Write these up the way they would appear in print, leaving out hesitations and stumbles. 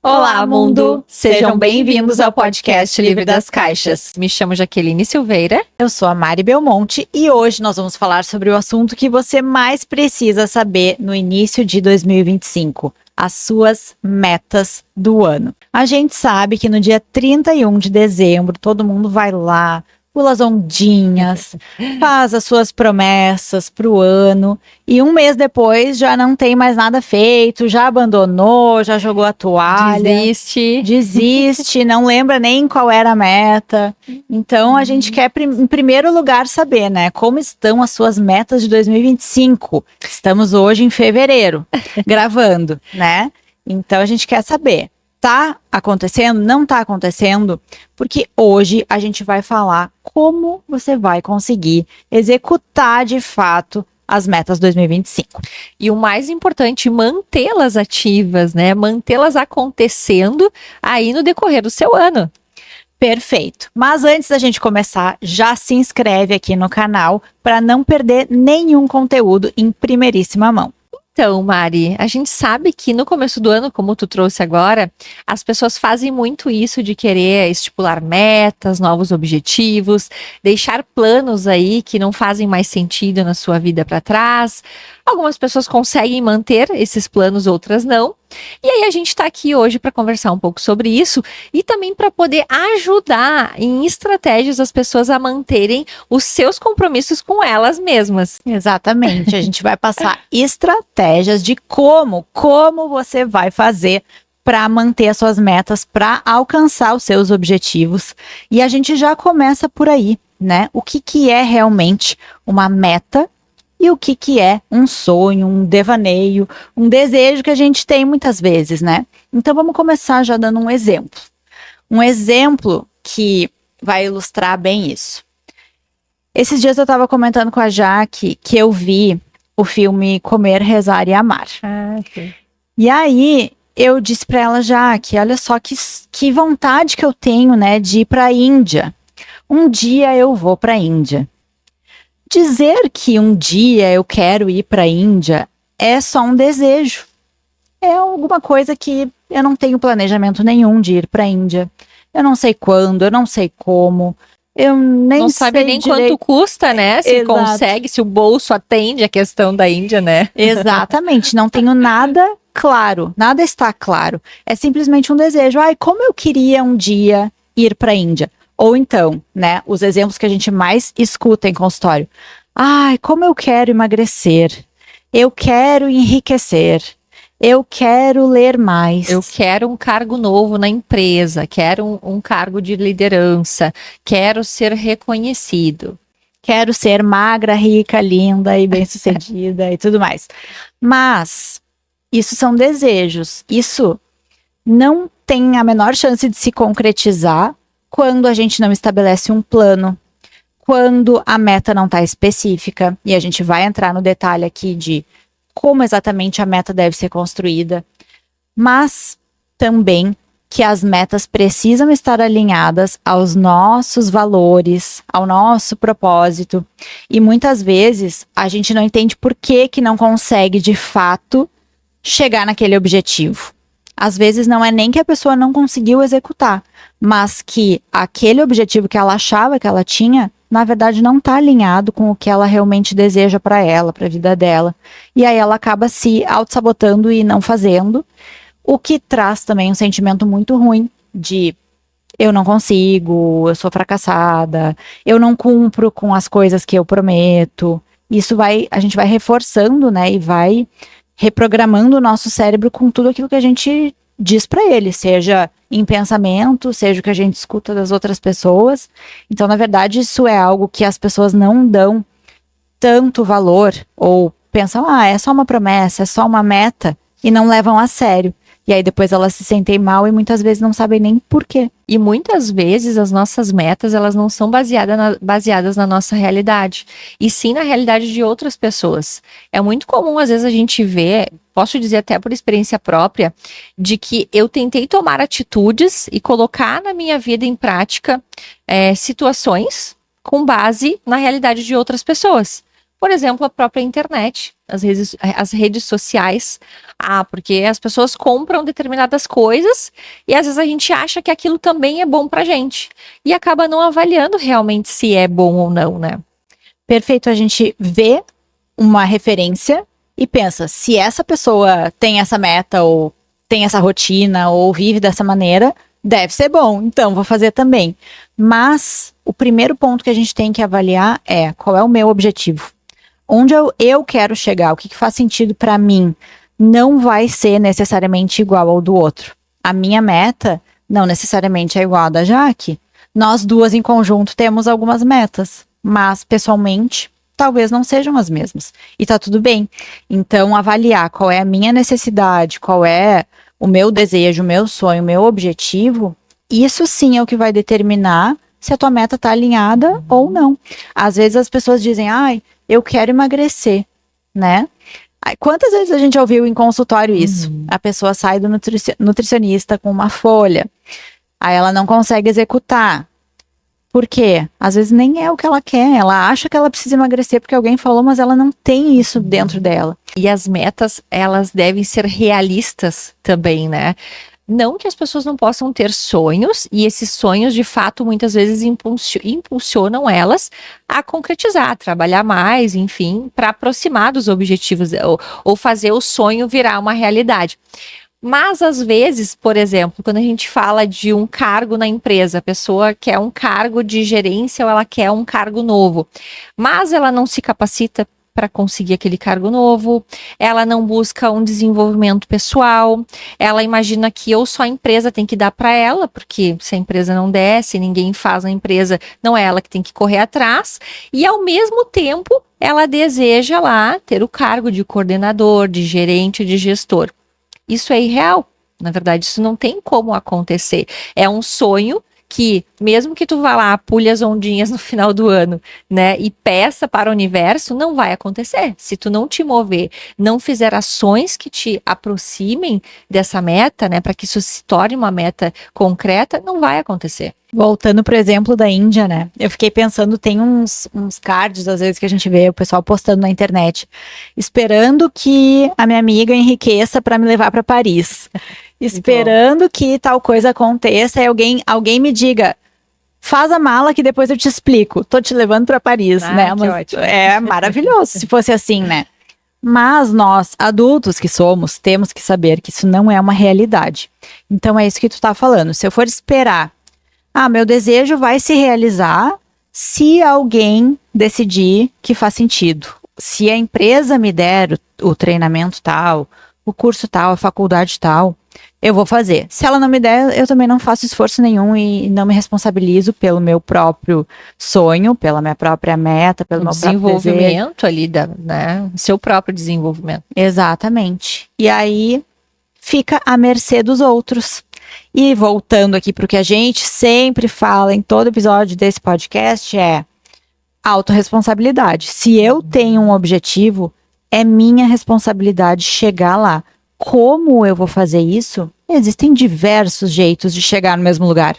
Olá, mundo! Sejam bem-vindos ao podcast Livre das Caixas. Me chamo Jaqueline Silveira. Eu sou a Mari Belmonte e hoje nós vamos falar sobre o assunto que você mais precisa saber no início de 2025, as suas metas do ano. A gente sabe que no dia 31 de dezembro todo mundo vai lá, pula as ondinhas, faz as suas promessas para o ano e um mês depois já não tem mais nada feito, já abandonou, já jogou a toalha. Desiste, não lembra nem qual era a meta. Então a gente quer em primeiro lugar saber, né, como estão as suas metas de 2025. Estamos hoje em fevereiro, gravando, né? Então a gente quer saber. Tá acontecendo? Não tá acontecendo? Porque hoje a gente vai falar como você vai conseguir executar de fato as metas 2025. E o mais importante, mantê-las ativas, né? Mantê-las acontecendo aí no decorrer do seu ano. Perfeito. Mas antes da gente começar, já se inscreve aqui no canal para não perder nenhum conteúdo em primeiríssima mão. Então, Mari, a gente sabe que no começo do ano, como tu trouxe agora, as pessoas fazem muito isso de querer estipular metas, novos objetivos, deixar planos aí que não fazem mais sentido na sua vida para trás. Algumas pessoas conseguem manter esses planos, outras não. E aí a gente está aqui hoje para conversar um pouco sobre isso e também para poder ajudar em estratégias as pessoas a manterem os seus compromissos com elas mesmas. Exatamente, a gente vai passar estratégias de como você vai fazer para manter as suas metas, para alcançar os seus objetivos. E a gente já começa por aí, né? O que é realmente uma meta? E o que é um sonho, um devaneio, um desejo que a gente tem muitas vezes, né? Então vamos começar já dando um exemplo. Um exemplo que vai ilustrar bem isso. Esses dias eu estava comentando com a Jaque que eu vi o filme Comer, Rezar e Amar. Sim. E aí eu disse para ela, Jaque, olha só que vontade que eu tenho, né, de ir para a Índia. Um dia eu vou para a Índia. Dizer que um dia eu quero ir para a Índia é só um desejo. É alguma coisa que eu não tenho planejamento nenhum de ir para a Índia. Eu não sei quando, eu não sei como. Eu nem não sabe nem direito. Quanto custa, né? Se Exato. consegue, se o bolso atende a questão da Índia, né? Exatamente, não tenho nada claro, nada está claro. É simplesmente um desejo. Ai, como eu queria um dia ir para a Índia. Ou então, né, os exemplos que a gente mais escuta em consultório. Ai, como eu quero emagrecer. Eu quero enriquecer. Eu quero ler mais. Eu quero um cargo novo na empresa. Quero um cargo de liderança. Quero ser reconhecido. Quero ser magra, rica, linda e bem-sucedida e tudo mais. Mas isso são desejos. Isso não tem a menor chance de se concretizar quando a gente não estabelece um plano, quando a meta não está específica, e a gente vai entrar no detalhe aqui de como exatamente a meta deve ser construída, mas também que as metas precisam estar alinhadas aos nossos valores, ao nosso propósito, e muitas vezes a gente não entende por que não consegue de fato chegar naquele objetivo. Às vezes não é nem que a pessoa não conseguiu executar, mas que aquele objetivo que ela achava que ela tinha, na verdade não está alinhado com o que ela realmente deseja para ela, para a vida dela. E aí ela acaba se auto-sabotando e não fazendo, o que traz também um sentimento muito ruim de eu não consigo, eu sou fracassada, eu não cumpro com as coisas que eu prometo. Isso a gente vai reforçando, né, e vai reprogramando o nosso cérebro com tudo aquilo que a gente diz para ele, seja em pensamento, seja o que a gente escuta das outras pessoas. Então, na verdade, isso é algo que as pessoas não dão tanto valor ou pensam, é só uma promessa, é só uma meta e não levam a sério. E aí depois elas se sentem mal e muitas vezes não sabem nem por quê. E muitas vezes as nossas metas, elas não são baseadas na nossa realidade, e sim na realidade de outras pessoas. É muito comum, às vezes, a gente ver, posso dizer até por experiência própria, de que eu tentei tomar atitudes e colocar na minha vida em prática situações com base na realidade de outras pessoas. Por exemplo, a própria internet, as redes sociais. Porque as pessoas compram determinadas coisas e às vezes a gente acha que aquilo também é bom pra gente. E acaba não avaliando realmente se é bom ou não, né? Perfeito, a gente vê uma referência e pensa, se essa pessoa tem essa meta, ou tem essa rotina, ou vive dessa maneira, deve ser bom, então vou fazer também. Mas o primeiro ponto que a gente tem que avaliar é qual é o meu objetivo. Onde eu quero chegar, o que faz sentido para mim, não vai ser necessariamente igual ao do outro. A minha meta não necessariamente é igual à da Jaque. Nós duas em conjunto temos algumas metas, mas pessoalmente talvez não sejam as mesmas. E tá tudo bem. Então, avaliar qual é a minha necessidade, qual é o meu desejo, o meu sonho, o meu objetivo, isso sim é o que vai determinar se a tua meta tá alinhada ou não. Às vezes as pessoas dizem, eu quero emagrecer, né? Quantas vezes a gente ouviu em consultório isso? A pessoa sai do nutricionista com uma folha, aí ela não consegue executar. Por quê? Às vezes nem é o que ela quer, ela acha que ela precisa emagrecer porque alguém falou, mas ela não tem isso dentro dela. E as metas, elas devem ser realistas também, né? Não que as pessoas não possam ter sonhos, e esses sonhos, de fato, muitas vezes impulsionam elas a concretizar, a trabalhar mais, enfim, para aproximar dos objetivos, ou fazer o sonho virar uma realidade. Mas, às vezes, por exemplo, quando a gente fala de um cargo na empresa, a pessoa quer um cargo de gerência ou ela quer um cargo novo, mas ela não se capacita para conseguir aquele cargo novo, ela não busca um desenvolvimento pessoal, ela imagina que ou só a empresa tem que dar para ela, porque se a empresa não der, se ninguém faz na empresa, não é ela que tem que correr atrás, e ao mesmo tempo ela deseja lá ter o cargo de coordenador, de gerente, de gestor. Isso é irreal. Na verdade, isso não tem como acontecer. É um sonho que, mesmo que tu vá lá, pule as ondinhas no final do ano, né, e peça para o universo, não vai acontecer. Se tu não te mover, não fizer ações que te aproximem dessa meta, né, para que isso se torne uma meta concreta, não vai acontecer. Voltando pro exemplo da Índia, né? Eu fiquei pensando, tem uns cards, às vezes, que a gente vê o pessoal postando na internet, esperando que a minha amiga enriqueça para me levar para Paris. Esperando que tal coisa aconteça e alguém me diga, faz a mala que depois eu te explico. Tô te levando para Paris, né? Que ótimo. É maravilhoso se fosse assim, né? Mas nós, adultos que somos, temos que saber que isso não é uma realidade. Então é isso que tu tá falando. Se eu for esperar, meu desejo vai se realizar se alguém decidir que faz sentido. Se a empresa me der o treinamento tal, o curso tal, a faculdade tal, eu vou fazer. Se ela não me der, eu também não faço esforço nenhum e não me responsabilizo pelo meu próprio sonho, pela minha própria meta, pelo meu desenvolvimento ali, né? Seu próprio desenvolvimento. Exatamente. E aí fica à mercê dos outros. E voltando aqui para o que a gente sempre fala em todo episódio desse podcast é autorresponsabilidade. Se eu tenho um objetivo, é minha responsabilidade chegar lá. Como eu vou fazer isso? Existem diversos jeitos de chegar no mesmo lugar.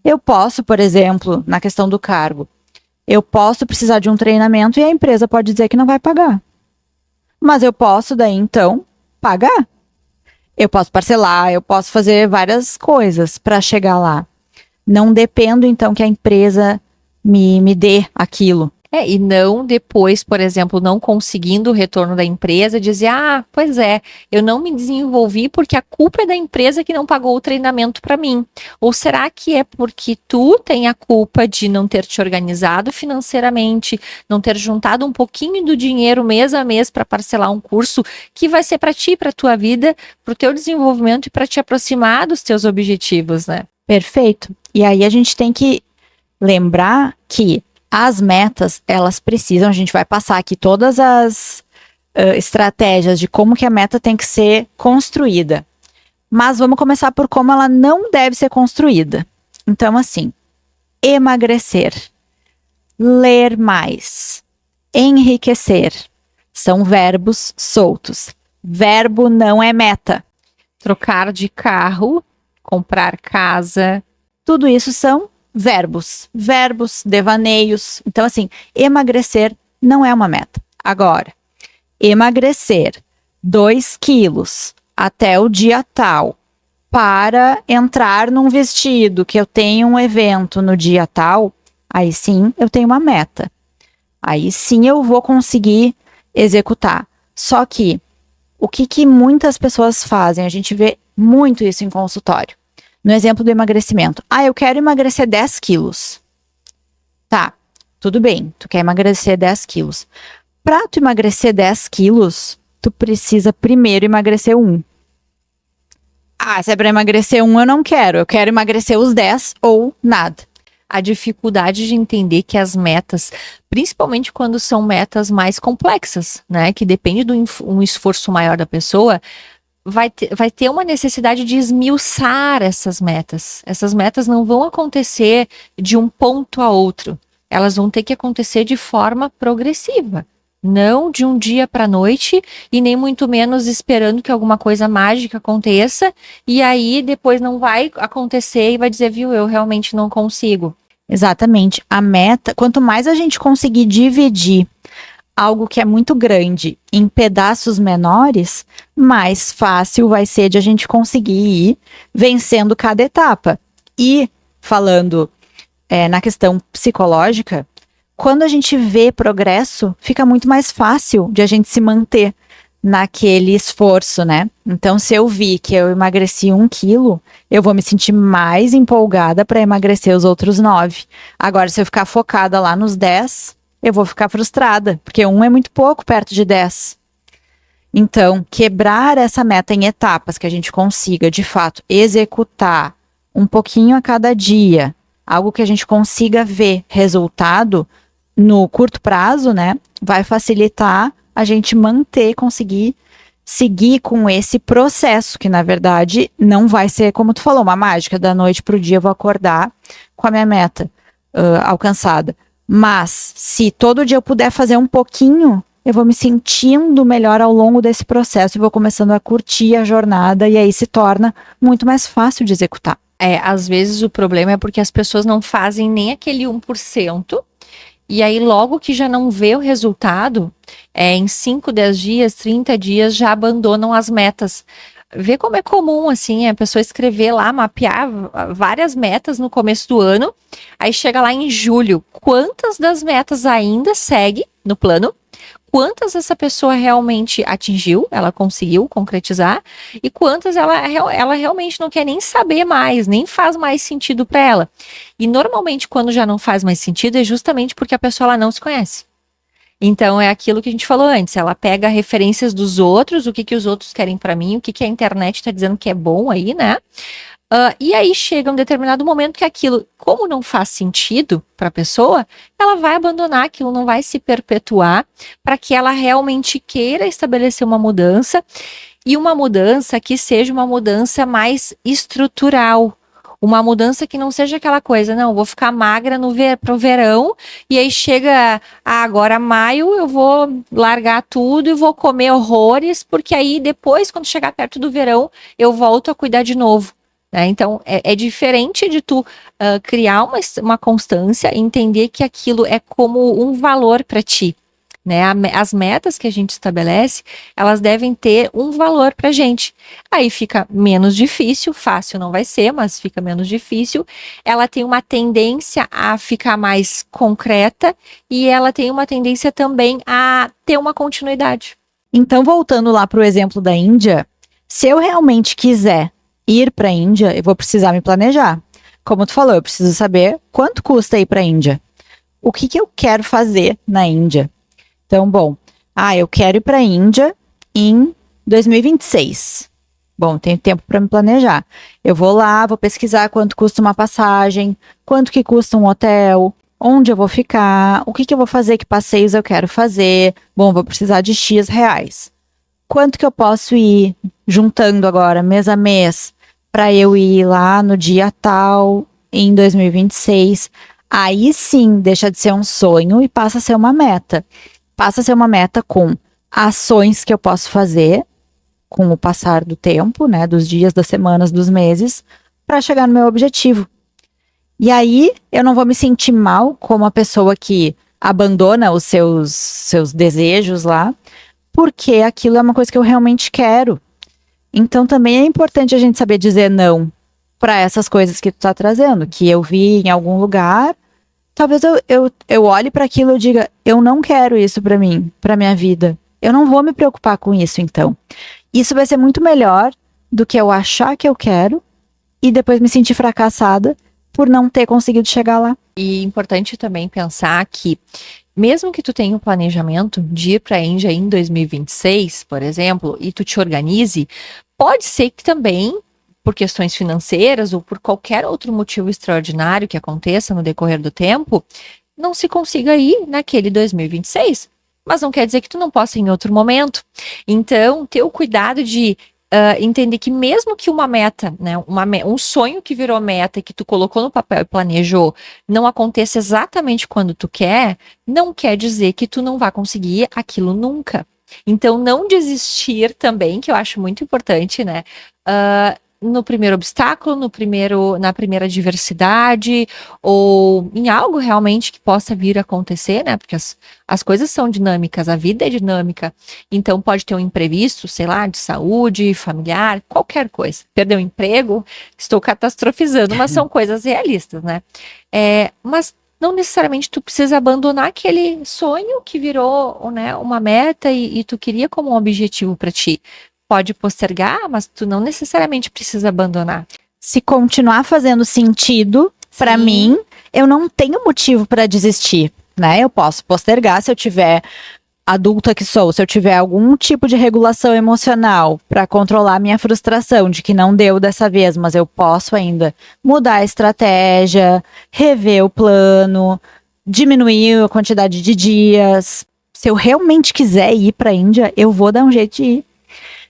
Eu posso, por exemplo, na questão do cargo, eu posso precisar de um treinamento e a empresa pode dizer que não vai pagar. Mas eu posso daí, então, pagar. Eu posso parcelar, eu posso fazer várias coisas para chegar lá. Não dependo, então, que a empresa me dê aquilo. E não depois, por exemplo, não conseguindo o retorno da empresa, dizer, pois é, eu não me desenvolvi porque a culpa é da empresa que não pagou o treinamento para mim. Ou será que é porque tu tem a culpa de não ter te organizado financeiramente, não ter juntado um pouquinho do dinheiro mês a mês para parcelar um curso que vai ser para ti, para tua vida, para o teu desenvolvimento e para te aproximar dos teus objetivos, né? Perfeito. E aí a gente tem que lembrar que as metas, elas precisam, a gente vai passar aqui todas as estratégias de como que a meta tem que ser construída. Mas vamos começar por como ela não deve ser construída. Então, assim, emagrecer, ler mais, enriquecer, são verbos soltos. Verbo não é meta. Trocar de carro, comprar casa, tudo isso são verbos, devaneios. Então, assim, emagrecer não é uma meta. Agora, emagrecer 2 quilos até o dia tal para entrar num vestido que eu tenho um evento no dia tal, aí sim eu tenho uma meta. Aí sim eu vou conseguir executar. Só que o que muitas pessoas fazem, a gente vê muito isso em consultório. No exemplo do emagrecimento. Eu quero emagrecer 10 quilos. Tá, tudo bem, tu quer emagrecer 10 quilos. Pra tu emagrecer 10 quilos, tu precisa primeiro emagrecer 1. Se é pra emagrecer 1, eu quero emagrecer os 10 ou nada. A dificuldade de entender que as metas, principalmente quando são metas mais complexas, né, que depende de um esforço maior da pessoa, vai ter uma necessidade de esmiuçar essas metas. Essas metas não vão acontecer de um ponto a outro. Elas vão ter que acontecer de forma progressiva. Não de um dia para a noite e nem muito menos esperando que alguma coisa mágica aconteça e aí depois não vai acontecer e vai dizer, viu, eu realmente não consigo. Exatamente. A meta, quanto mais a gente conseguir dividir algo que é muito grande em pedaços menores, mais fácil vai ser de a gente conseguir ir vencendo cada etapa. E falando na questão psicológica, quando a gente vê progresso, fica muito mais fácil de a gente se manter naquele esforço, né? Então, se eu vi que eu emagreci 1 quilo, eu vou me sentir mais empolgada para emagrecer os outros 9. Agora, se eu ficar focada lá nos 10, eu vou ficar frustrada, porque 1 é muito pouco perto de 10. Então, quebrar essa meta em etapas que a gente consiga, de fato, executar um pouquinho a cada dia, algo que a gente consiga ver resultado no curto prazo, né? Vai facilitar a gente conseguir seguir com esse processo, que na verdade não vai ser, como tu falou, uma mágica, da noite pro dia eu vou acordar com a minha meta alcançada. Mas, se todo dia eu puder fazer um pouquinho, eu vou me sentindo melhor ao longo desse processo e vou começando a curtir a jornada e aí se torna muito mais fácil de executar. Às vezes o problema é porque as pessoas não fazem nem aquele 1%, e aí logo que já não vê o resultado, em 5, 10 dias, 30 dias, já abandonam as metas. Vê como é comum, assim, a pessoa escrever lá, mapear várias metas no começo do ano, aí chega lá em julho, quantas das metas ainda segue no plano? Quantas essa pessoa realmente atingiu, ela conseguiu concretizar, e quantas ela realmente não quer nem saber mais, nem faz mais sentido para ela. E normalmente quando já não faz mais sentido é justamente porque a pessoa ela não se conhece. Então é aquilo que a gente falou antes, ela pega referências dos outros, o que os outros querem para mim, o que a internet está dizendo que é bom aí, né? E aí chega um determinado momento que aquilo, como não faz sentido para a pessoa, ela vai abandonar, aquilo não vai se perpetuar para que ela realmente queira estabelecer uma mudança, e uma mudança que seja uma mudança mais estrutural, uma mudança que não seja aquela coisa, não, vou ficar magra pro verão, e aí chega agora maio, eu vou largar tudo e vou comer horrores, porque aí depois, quando chegar perto do verão, eu volto a cuidar de novo. Então, é diferente de tu criar uma constância e entender que aquilo é como um valor para ti, né? As metas que a gente estabelece, elas devem ter um valor para a gente. Aí fica menos difícil, fácil não vai ser, mas fica menos difícil. Ela tem uma tendência a ficar mais concreta e ela tem uma tendência também a ter uma continuidade. Então, voltando lá para o exemplo da Índia, se eu realmente quiser ir para a Índia, eu vou precisar me planejar. Como tu falou, eu preciso saber quanto custa ir para a Índia. O que eu quero fazer na Índia? Então, bom, eu quero ir para a Índia em 2026. Bom, tenho tempo para me planejar. Eu vou lá, vou pesquisar quanto custa uma passagem, quanto que custa um hotel, onde eu vou ficar, o que eu vou fazer, que passeios eu quero fazer. Bom, vou precisar de X reais. Quanto que eu posso ir juntando agora, mês a mês, para eu ir lá no dia tal, em 2026. Aí sim, deixa de ser um sonho e passa a ser uma meta. Passa a ser uma meta com ações que eu posso fazer com o passar do tempo, né, dos dias, das semanas, dos meses, para chegar no meu objetivo. E aí, eu não vou me sentir mal como a pessoa que abandona os seus desejos lá, porque aquilo é uma coisa que eu realmente quero. Então também é importante a gente saber dizer não para essas coisas que tu tá trazendo, que eu vi em algum lugar, talvez eu olhe para aquilo e diga, eu não quero isso para mim, para minha vida. Eu não vou me preocupar com isso, então. Isso vai ser muito melhor do que eu achar que eu quero e depois me sentir fracassada por não ter conseguido chegar lá. E é importante também pensar que, mesmo que tu tenha um planejamento de ir para a Índia em 2026, por exemplo, e tu te organize, pode ser que também, por questões financeiras ou por qualquer outro motivo extraordinário que aconteça no decorrer do tempo, não se consiga ir naquele 2026. Mas não quer dizer que tu não possa ir em outro momento. Então, ter o cuidado de entender que mesmo que uma meta, né, um sonho que virou meta e que tu colocou no papel e planejou, não aconteça exatamente quando tu quer, não quer dizer que tu não vai conseguir aquilo nunca. Então, não desistir também, que eu acho muito importante, né? No primeiro obstáculo, na primeira adversidade, ou em algo realmente que possa vir a acontecer, né? Porque as coisas são dinâmicas, a vida é dinâmica. Então, pode ter um imprevisto, sei lá, de saúde, familiar, qualquer coisa. Perder o emprego, estou catastrofizando, mas são coisas realistas, né? Mas não necessariamente tu precisa abandonar aquele sonho que virou, né, uma meta e tu queria como um objetivo para ti. Pode postergar, mas tu não necessariamente precisa abandonar. Se continuar fazendo sentido para mim, eu não tenho motivo para desistir, né? Eu posso postergar se eu tiver adulta que sou, se eu tiver algum tipo de regulação emocional para controlar minha frustração de que não deu dessa vez, mas eu posso ainda mudar a estratégia, rever o plano, diminuir a quantidade de dias. Se eu realmente quiser ir para a Índia, eu vou dar um jeito de ir.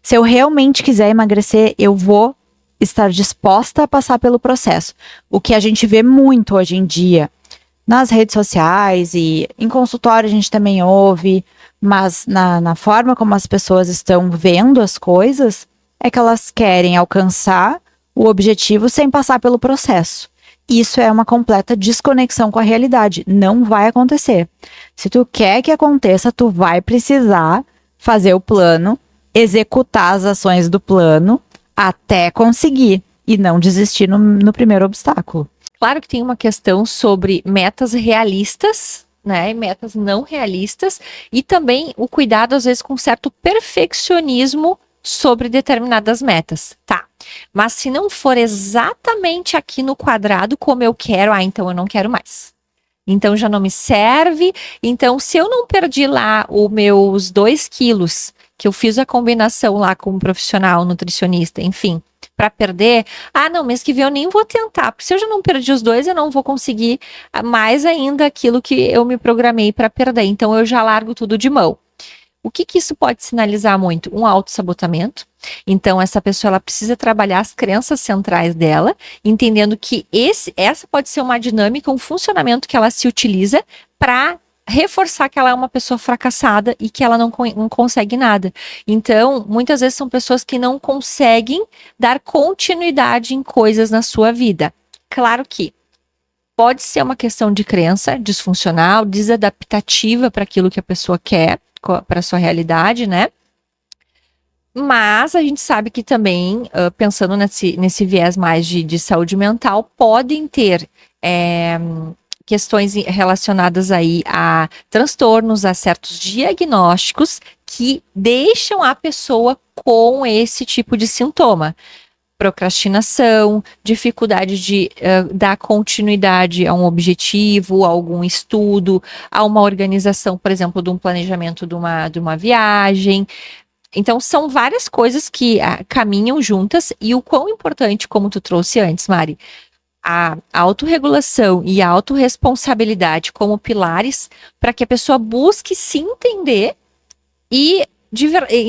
Se eu realmente quiser emagrecer, eu vou estar disposta a passar pelo processo. O que a gente vê muito hoje em dia nas redes sociais e em consultório a gente também ouve, mas na forma como as pessoas estão vendo as coisas, é que elas querem alcançar o objetivo sem passar pelo processo. Isso é uma completa desconexão com a realidade. Não vai acontecer. Se tu quer que aconteça, tu vai precisar fazer o plano, executar as ações do plano até conseguir e não desistir no primeiro obstáculo. Claro que tem uma questão sobre metas realistas, né, e metas não realistas, e também o cuidado, às vezes, com certo perfeccionismo sobre determinadas metas, tá? Mas se não for exatamente aqui no quadrado como eu quero, então eu não quero mais. Então já não me serve. Então, se eu não perdi lá os meus 2 quilos, que eu fiz a combinação lá com um profissional, nutricionista, enfim, para perder, não, mês que vem eu nem vou tentar, porque se eu já não perdi os 2, eu não vou conseguir mais ainda aquilo que eu me programei para perder. Então eu já largo tudo de mão. O que isso pode sinalizar muito? Um autossabotamento. Então, essa pessoa ela precisa trabalhar as crenças centrais dela, entendendo que essa pode ser uma dinâmica, um funcionamento que ela se utiliza para reforçar que ela é uma pessoa fracassada e que ela não consegue nada. Então, muitas vezes são pessoas que não conseguem dar continuidade em coisas na sua vida. Claro que pode ser uma questão de crença disfuncional, desadaptativa para aquilo que a pessoa quer, para a sua realidade, né? Mas a gente sabe que também, pensando nesse viés mais de saúde mental, podem ter questões relacionadas aí a transtornos, a certos diagnósticos que deixam a pessoa com esse tipo de sintoma. Procrastinação, dificuldade de dar continuidade a um objetivo, a algum estudo, a uma organização, por exemplo, de um planejamento de uma viagem. Então, são várias coisas que caminham juntas e o quão importante, como tu trouxe antes, Mari, a autorregulação e a autorresponsabilidade como pilares para que a pessoa busque se entender e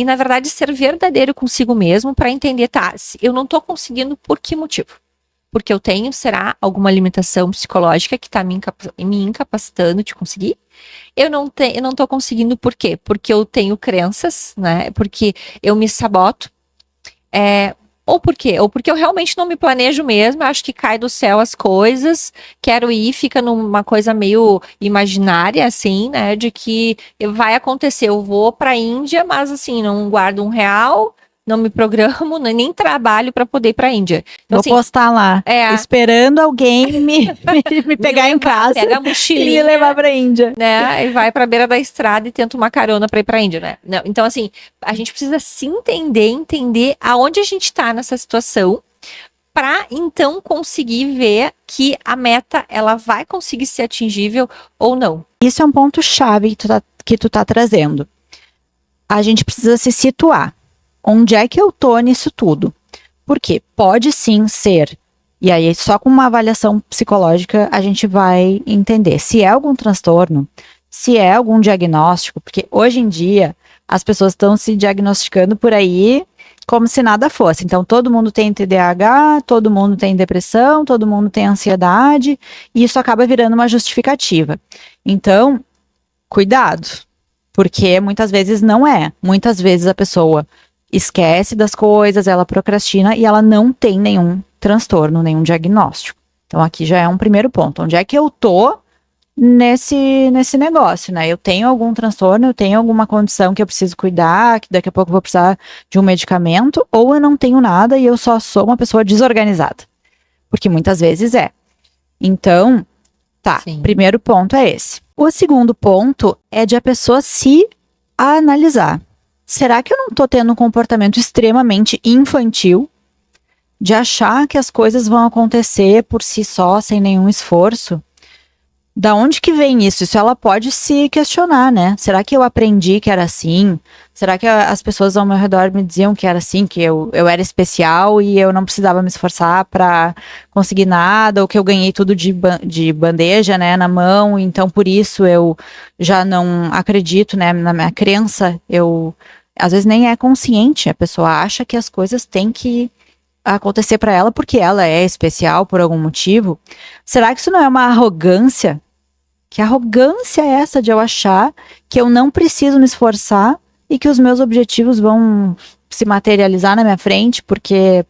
na verdade, ser verdadeiro consigo mesmo para entender, tá, eu não tô conseguindo por que motivo? Porque eu tenho, será, alguma limitação psicológica que tá me incapacitando de conseguir? Eu não tô conseguindo por quê? Porque eu tenho crenças, né? Porque eu me saboto. Ou por quê? Ou porque eu realmente não me planejo mesmo, eu acho que cai do céu as coisas, quero ir, fica numa coisa meio imaginária, assim, né? De que vai acontecer, eu vou pra Índia, mas assim, não guardo R$ 1, não me programo, nem trabalho pra poder ir pra Índia. Então, Vou assim, postar lá, esperando alguém me pegar em casa pega a e me mochilinha, levar pra Índia. né? E vai pra beira da estrada e tenta uma carona pra ir pra Índia, né? Não, então, assim, a gente precisa se entender aonde a gente tá nessa situação para então conseguir ver que a meta ela vai conseguir ser atingível ou não. Isso é um ponto chave que tu tá trazendo. A gente precisa se situar. Onde é que eu tô nisso tudo? Porque pode sim ser, e aí só com uma avaliação psicológica a gente vai entender se é algum transtorno, se é algum diagnóstico, porque hoje em dia as pessoas estão se diagnosticando por aí como se nada fosse. Então todo mundo tem TDAH, todo mundo tem depressão, todo mundo tem ansiedade, e isso acaba virando uma justificativa. Então, cuidado, porque muitas vezes não é. Muitas vezes a pessoa esquece das coisas, ela procrastina e ela não tem nenhum transtorno, nenhum diagnóstico. Então aqui já é um primeiro ponto. Onde é que eu tô nesse negócio, né? Eu tenho algum transtorno, eu tenho alguma condição que eu preciso cuidar, que daqui a pouco eu vou precisar de um medicamento, ou eu não tenho nada e eu só sou uma pessoa desorganizada. Porque muitas vezes é. Então, tá, Sim. Primeiro ponto é esse. O segundo ponto é de a pessoa se analisar. Será que eu não tô tendo um comportamento extremamente infantil de achar que as coisas vão acontecer por si só, sem nenhum esforço? Da onde que vem isso? Isso ela pode se questionar, né? Será que eu aprendi que era assim? Será que as pessoas ao meu redor me diziam que era assim, que eu era especial e eu não precisava me esforçar para conseguir nada, ou que eu ganhei tudo de bandeja, né, na mão, então por isso eu já não acredito, né, na minha crença, às vezes nem é consciente, a pessoa acha que as coisas têm que acontecer para ela porque ela é especial por algum motivo. Será que isso não é uma arrogância? Que arrogância é essa de eu achar que eu não preciso me esforçar e que os meus objetivos vão se materializar na minha frente? Por quê?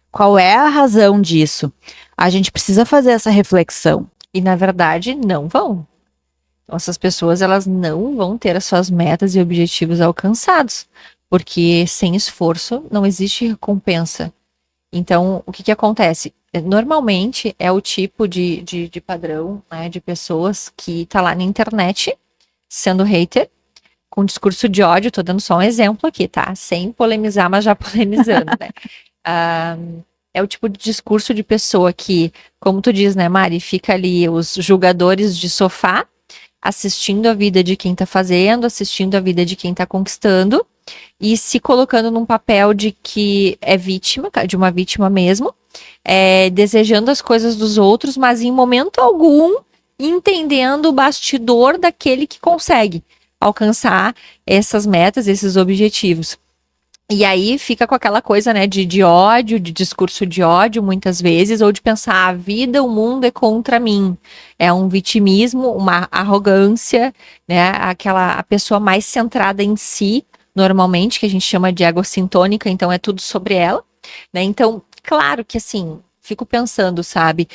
Qual é a razão disso? A gente precisa fazer essa reflexão. E na verdade não vão. Então, essas pessoas elas não vão ter as suas metas e objetivos alcançados, porque sem esforço não existe recompensa. Então, o que acontece? Normalmente é o tipo de padrão, né, de pessoas que tá lá na internet sendo hater, com discurso de ódio, tô dando só um exemplo aqui, tá? Sem polemizar, mas já polemizando, né? É o tipo de discurso de pessoa que, como tu diz, né, Mari, fica ali os julgadores de sofá, assistindo a vida de quem tá fazendo, assistindo a vida de quem tá conquistando, e se colocando num papel de que é vítima, de uma vítima mesmo, desejando as coisas dos outros, mas em momento algum entendendo o bastidor daquele que consegue alcançar essas metas, esses objetivos. E aí fica com aquela coisa, né, de ódio, de discurso de ódio, muitas vezes, ou de pensar, a vida, o mundo é contra mim. É um vitimismo, uma arrogância, né, a pessoa mais centrada em si, normalmente, que a gente chama de egocintônica, então é tudo sobre ela, né? Então, claro que assim, fico pensando, sabe,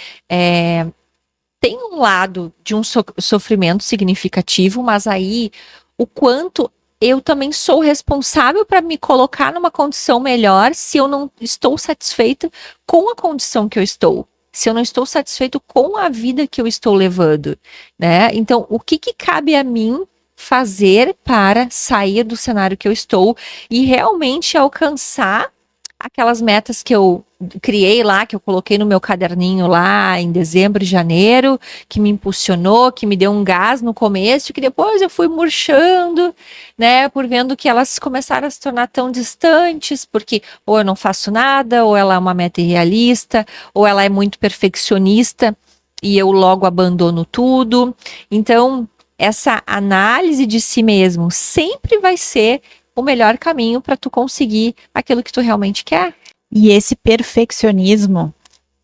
tem um lado de um sofrimento significativo, mas aí o quanto eu também sou responsável para me colocar numa condição melhor se eu não estou satisfeita com a condição que eu estou. Se eu não estou satisfeito com a vida que eu estou levando, né? Então, o que cabe a mim fazer para sair do cenário que eu estou e realmente alcançar aquelas metas que eu criei lá, que eu coloquei no meu caderninho lá em dezembro e janeiro, que me impulsionou, que me deu um gás no começo, que depois eu fui murchando, né, por vendo que elas começaram a se tornar tão distantes, porque ou eu não faço nada, ou ela é uma meta irrealista, ou ela é muito perfeccionista e eu logo abandono tudo. Então, essa análise de si mesmo sempre vai ser o melhor caminho para tu conseguir aquilo que tu realmente quer. E esse perfeccionismo,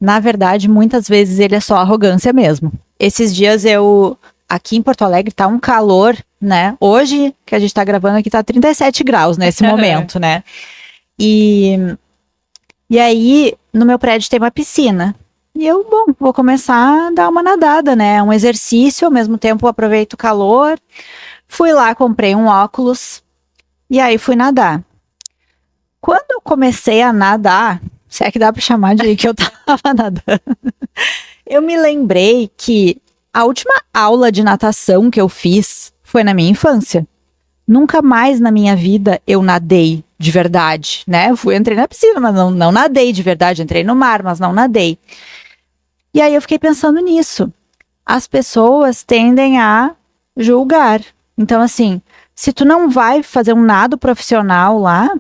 na verdade, muitas vezes ele é só arrogância mesmo. Esses dias aqui em Porto Alegre tá um calor, né? Hoje, que a gente tá gravando aqui, tá 37 graus nesse momento, né? E E aí, no meu prédio tem uma piscina. E eu, bom, vou começar a dar uma nadada, né? Um exercício, ao mesmo tempo aproveito o calor. Fui lá, comprei um óculos e aí fui nadar. Quando eu comecei a nadar, se é que dá para chamar de que eu tava nadando, eu me lembrei que a última aula de natação que eu fiz foi na minha infância. Nunca mais na minha vida eu nadei de verdade, né? Entrei na piscina, mas não nadei de verdade. Entrei no mar, mas não nadei. E aí eu fiquei pensando nisso. As pessoas tendem a julgar. Então, assim, se tu não vai fazer um nado profissional lá,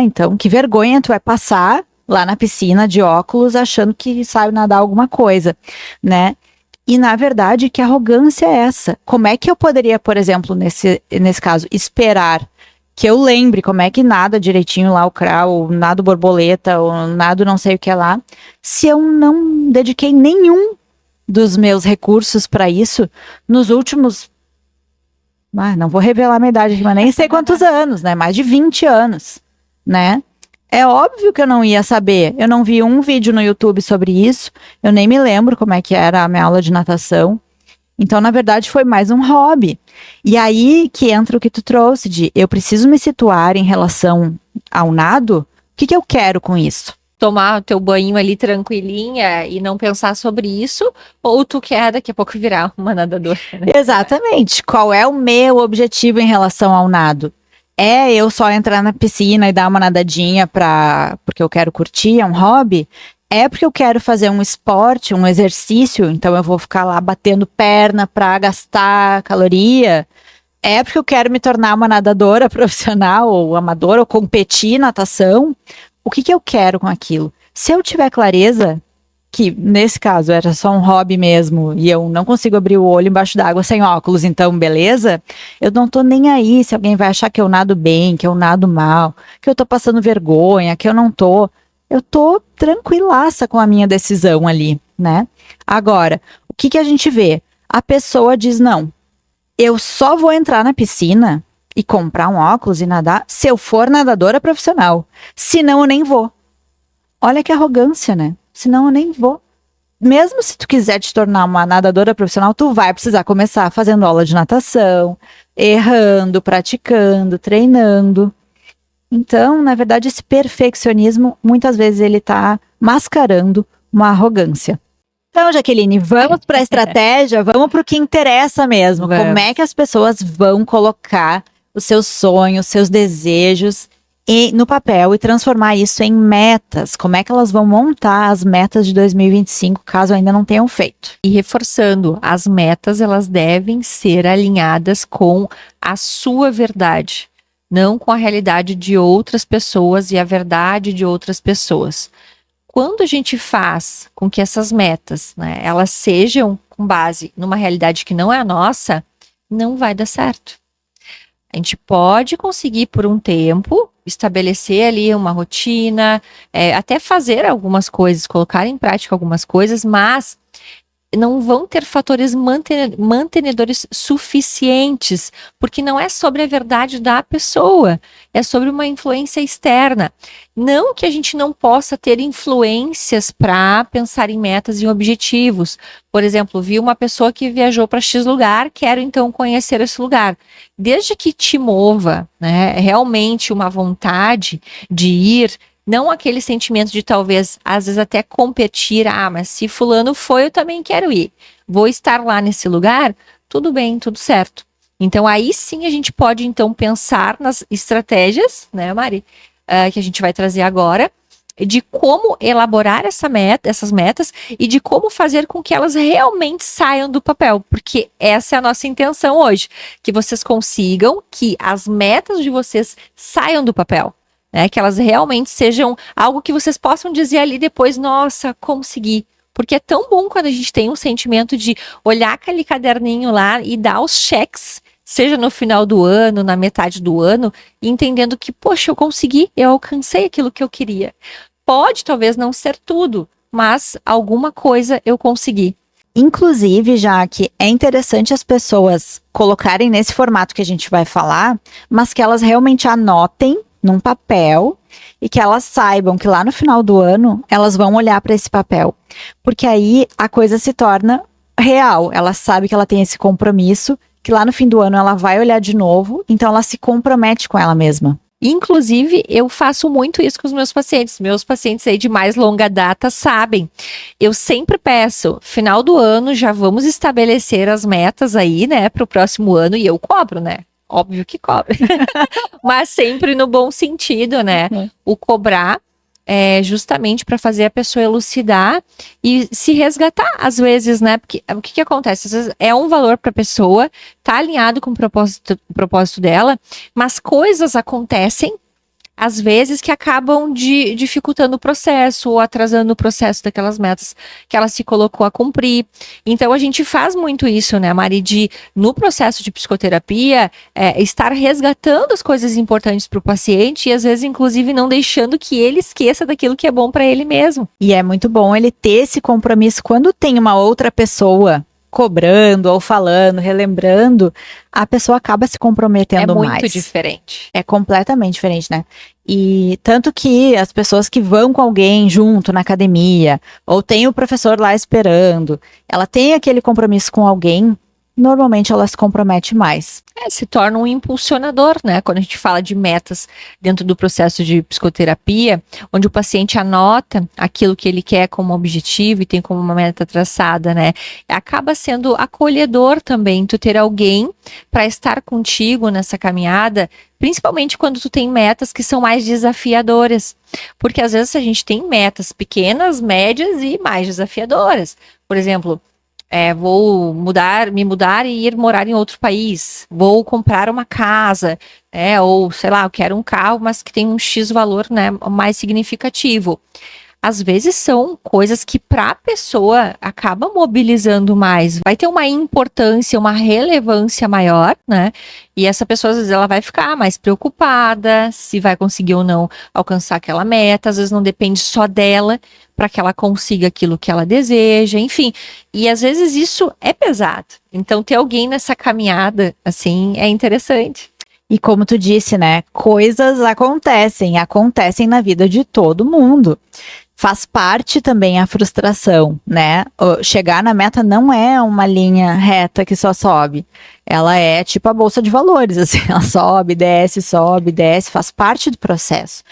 então que vergonha tu vai passar lá na piscina de óculos achando que sabe nadar alguma coisa, né? E, na verdade, que arrogância é essa? Como é que eu poderia, por exemplo, nesse caso, esperar que eu lembre como é que nada direitinho lá o crawl, nado borboleta, ou nado não sei o que lá, se eu não dediquei nenhum dos meus recursos para isso nos últimos, não vou revelar a minha idade aqui, mas nem sei quantos anos, né? Mais de 20 anos, né? É óbvio que eu não ia saber. Eu não vi um vídeo no YouTube sobre isso. Eu nem me lembro como é que era a minha aula de natação. Então, na verdade, foi mais um hobby. E aí que entra o que tu trouxe de eu preciso me situar em relação ao nado. O que eu quero com isso? Tomar o teu banho ali tranquilinha e não pensar sobre isso, ou tu quer daqui a pouco virar uma nadadora, né? Exatamente. Qual é o meu objetivo em relação ao nado? É eu só entrar na piscina e dar uma nadadinha porque eu quero curtir, é um hobby? É porque eu quero fazer um esporte, um exercício, então eu vou ficar lá batendo perna para gastar caloria? É porque eu quero me tornar uma nadadora profissional ou amadora ou competir natação? O que eu quero com aquilo? Se eu tiver clareza que nesse caso era só um hobby mesmo e eu não consigo abrir o olho embaixo d'água sem óculos, então beleza, eu não tô nem aí se alguém vai achar que eu nado bem, que eu nado mal, que eu tô passando vergonha, que eu não tô. Eu tô tranquilaça com a minha decisão ali, né? Agora, o que a gente vê? A pessoa diz, não, eu só vou entrar na piscina e comprar um óculos e nadar se eu for nadadora profissional. Senão eu nem vou. Olha que arrogância, né? Senão eu nem vou. Mesmo se tu quiser te tornar uma nadadora profissional, tu vai precisar começar fazendo aula de natação, errando, praticando, treinando. Então, na verdade, esse perfeccionismo, muitas vezes ele tá mascarando uma arrogância. Então, Jaqueline, vamos para a estratégia, vamos para o que interessa mesmo. Vamos. Como é que as pessoas vão colocar os seus sonhos, seus desejos no papel e transformar isso em metas? Como é que elas vão montar as metas de 2025, caso ainda não tenham feito? E reforçando, as metas elas devem ser alinhadas com a sua verdade, não com a realidade de outras pessoas e a verdade de outras pessoas. Quando a gente faz com que essas metas, né, elas sejam com base numa realidade que não é a nossa, não vai dar certo. A gente pode conseguir por um tempo estabelecer ali uma rotina, até fazer algumas coisas, colocar em prática algumas coisas, mas não vão ter fatores mantenedores suficientes, porque não é sobre a verdade da pessoa, é sobre uma influência externa. Não que a gente não possa ter influências para pensar em metas e objetivos. Por exemplo, vi uma pessoa que viajou para X lugar, quero então conhecer esse lugar. Desde que te mova, né, realmente uma vontade de ir, não aquele sentimento de talvez, às vezes até competir, mas se fulano foi, eu também quero ir. Vou estar lá nesse lugar, tudo bem, tudo certo. Então aí sim a gente pode então pensar nas estratégias, né, Mari, que a gente vai trazer agora, de como elaborar essas metas e de como fazer com que elas realmente saiam do papel, porque essa é a nossa intenção hoje, que vocês consigam que as metas de vocês saiam do papel. Que elas realmente sejam algo que vocês possam dizer ali depois, nossa, consegui. Porque é tão bom quando a gente tem um sentimento de olhar aquele caderninho lá e dar os cheques, seja no final do ano, na metade do ano, e entendendo que, poxa, eu consegui, eu alcancei aquilo que eu queria. Pode talvez não ser tudo, mas alguma coisa eu consegui. Inclusive, já que é interessante as pessoas colocarem nesse formato que a gente vai falar, mas que elas realmente anotem num papel e que elas saibam que lá no final do ano elas vão olhar para esse papel. Porque aí a coisa se torna real. Ela sabe que ela tem esse compromisso, que lá no fim do ano ela vai olhar de novo, então ela se compromete com ela mesma. Inclusive, eu faço muito isso com os meus pacientes. Meus pacientes aí de mais longa data sabem. Eu sempre peço, final do ano, já vamos estabelecer as metas aí, né, para o próximo ano, e eu cobro, né? Óbvio que cobro. Mas sempre no bom sentido, né? O cobrar é justamente para fazer a pessoa elucidar e se resgatar, às vezes, né? Porque o que acontece? Às vezes é um valor para a pessoa, tá alinhado com o propósito dela, mas coisas acontecem, às vezes, que acabam dificultando o processo ou atrasando o processo daquelas metas que ela se colocou a cumprir. Então, a gente faz muito isso, né, Mari, no processo de psicoterapia, estar resgatando as coisas importantes para o paciente e, às vezes, inclusive, não deixando que ele esqueça daquilo que é bom para ele mesmo. E é muito bom ele ter esse compromisso quando tem uma outra pessoa cobrando ou falando, relembrando, a pessoa acaba se comprometendo mais. É muito diferente. É completamente diferente, né? E tanto que as pessoas que vão com alguém junto na academia, ou tem o professor lá esperando, ela tem aquele compromisso com alguém, normalmente ela se compromete mais. Se torna um impulsionador, né? Quando a gente fala de metas dentro do processo de psicoterapia, onde o paciente anota aquilo que ele quer como objetivo e tem como uma meta traçada, né? Acaba sendo acolhedor também tu ter alguém para estar contigo nessa caminhada, principalmente quando tu tem metas que são mais desafiadoras. Porque às vezes a gente tem metas pequenas, médias e mais desafiadoras. Por exemplo, vou me mudar e ir morar em outro país, vou comprar uma casa, ou sei lá, eu quero um carro, mas que tem um X valor, né, mais significativo. Às vezes são coisas que para a pessoa acaba mobilizando mais, vai ter uma importância, uma relevância maior, né? E essa pessoa às vezes ela vai ficar mais preocupada se vai conseguir ou não alcançar aquela meta, às vezes não depende só dela para que ela consiga aquilo que ela deseja, enfim. E às vezes isso é pesado. Então ter alguém nessa caminhada assim é interessante. E como tu disse, né, coisas acontecem na vida de todo mundo. Faz parte também a frustração, né? Chegar na meta não é uma linha reta que só sobe. Ela é tipo a bolsa de valores, assim, ela sobe, desce, faz parte do processo.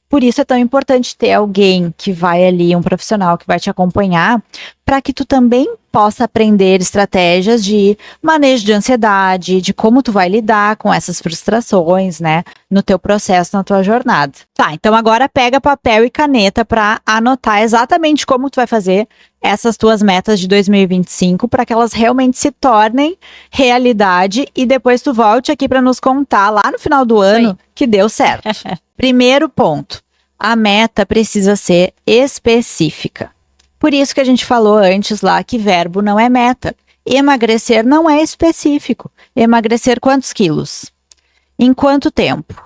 Por isso é tão importante ter alguém que vai ali, um profissional que vai te acompanhar, para que tu também possa aprender estratégias de manejo de ansiedade, de como tu vai lidar com essas frustrações, né, no teu processo, na tua jornada. Tá, então agora pega papel e caneta para anotar exatamente como tu vai fazer essas tuas metas de 2025 para que elas realmente se tornem realidade e depois tu volte aqui para nos contar lá no final do ano que deu certo. Primeiro ponto, a meta precisa ser específica. Por isso que a gente falou antes lá que verbo não é meta. Emagrecer não é específico. Emagrecer quantos quilos? Em quanto tempo?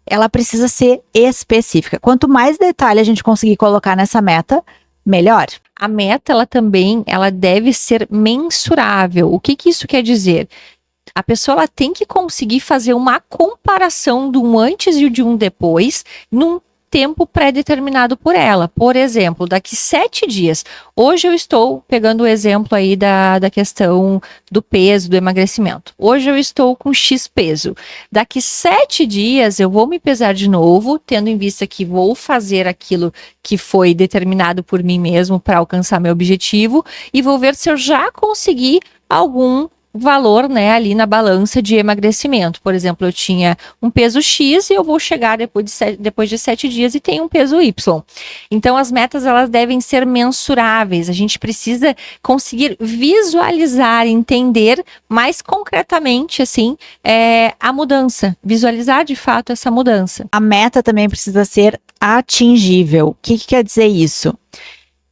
Ela precisa ser específica. Quanto mais detalhe a gente conseguir colocar nessa meta, melhor. A meta, ela deve ser mensurável. O que isso quer dizer? A pessoa ela tem que conseguir fazer uma comparação de um antes e de um depois num tempo pré-determinado por ela. Por exemplo, daqui 7 dias. Hoje eu estou pegando o exemplo aí da questão do peso, do emagrecimento. Hoje eu estou com X peso. Daqui 7 dias eu vou me pesar de novo, tendo em vista que vou fazer aquilo que foi determinado por mim mesmo para alcançar meu objetivo e vou ver se eu já consegui algum valor, né, ali na balança de emagrecimento. Por exemplo, eu tinha um peso X e eu vou chegar depois de 7 dias e tenho um peso Y. Então, as metas, elas devem ser mensuráveis. A gente precisa conseguir visualizar, entender mais concretamente, assim, a mudança. Visualizar, de fato, essa mudança. A meta também precisa ser atingível. O que quer dizer isso?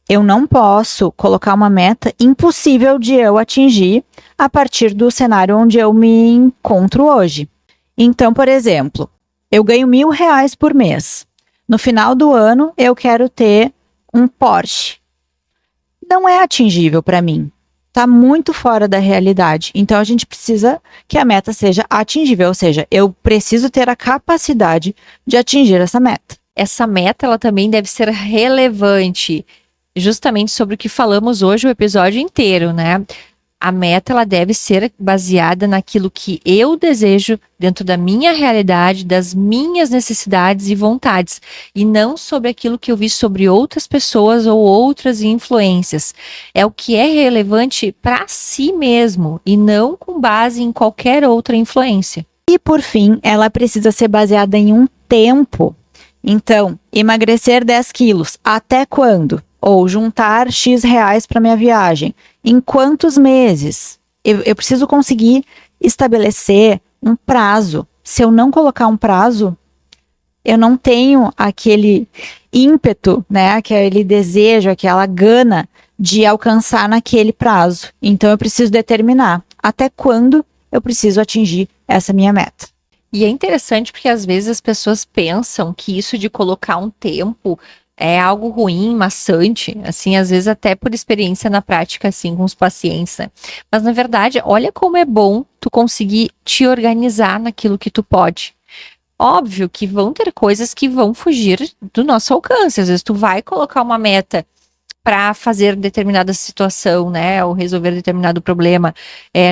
Eu não posso colocar uma meta impossível de eu atingir a partir do cenário onde eu me encontro hoje. Então, por exemplo, eu ganho R$1.000 por mês. No final do ano, eu quero ter um Porsche. Não é atingível para mim. tá muito fora da realidade. Então a gente precisa que a meta seja atingível, ou seja, eu preciso ter a capacidade de atingir essa meta. Essa meta, ela também deve ser relevante, justamente sobre o que falamos hoje o episódio inteiro, né? A meta, ela deve ser baseada naquilo que eu desejo dentro da minha realidade, das minhas necessidades e vontades, e não sobre aquilo que eu vi sobre outras pessoas ou outras influências. É o que é relevante para si mesmo e não com base em qualquer outra influência. E por fim, ela precisa ser baseada em um tempo. Então, emagrecer 10 quilos, até quando? Ou juntar X reais para minha viagem. Em quantos meses? Eu preciso conseguir estabelecer um prazo. Se eu não colocar um prazo, eu não tenho aquele ímpeto, né? Aquele desejo, aquela gana de alcançar naquele prazo. Então eu preciso determinar até quando eu preciso atingir essa minha meta. E é interessante porque às vezes as pessoas pensam que isso de colocar um tempo é algo ruim, maçante, assim, às vezes até por experiência na prática, assim, com os pacientes, né? Mas, na verdade, olha como é bom tu conseguir te organizar naquilo que tu pode. Óbvio que vão ter coisas que vão fugir do nosso alcance. Às vezes tu vai colocar uma meta para fazer determinada situação, né, ou resolver determinado problema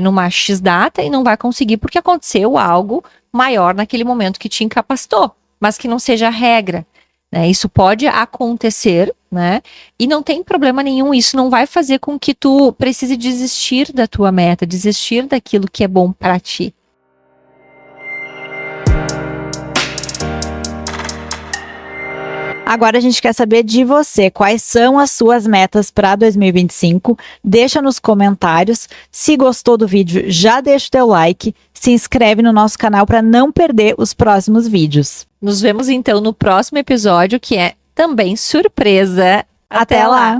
numa X data e não vai conseguir porque aconteceu algo maior naquele momento que te incapacitou, mas que não seja a regra. Né, isso pode acontecer, né? E não tem problema nenhum, isso não vai fazer com que tu precise desistir da tua meta, desistir daquilo que é bom para ti. Agora a gente quer saber de você, quais são as suas metas para 2025? Deixa nos comentários. Se gostou do vídeo, já deixa o teu like, se inscreve no nosso canal para não perder os próximos vídeos. Nos vemos então no próximo episódio, que é também surpresa. Até lá!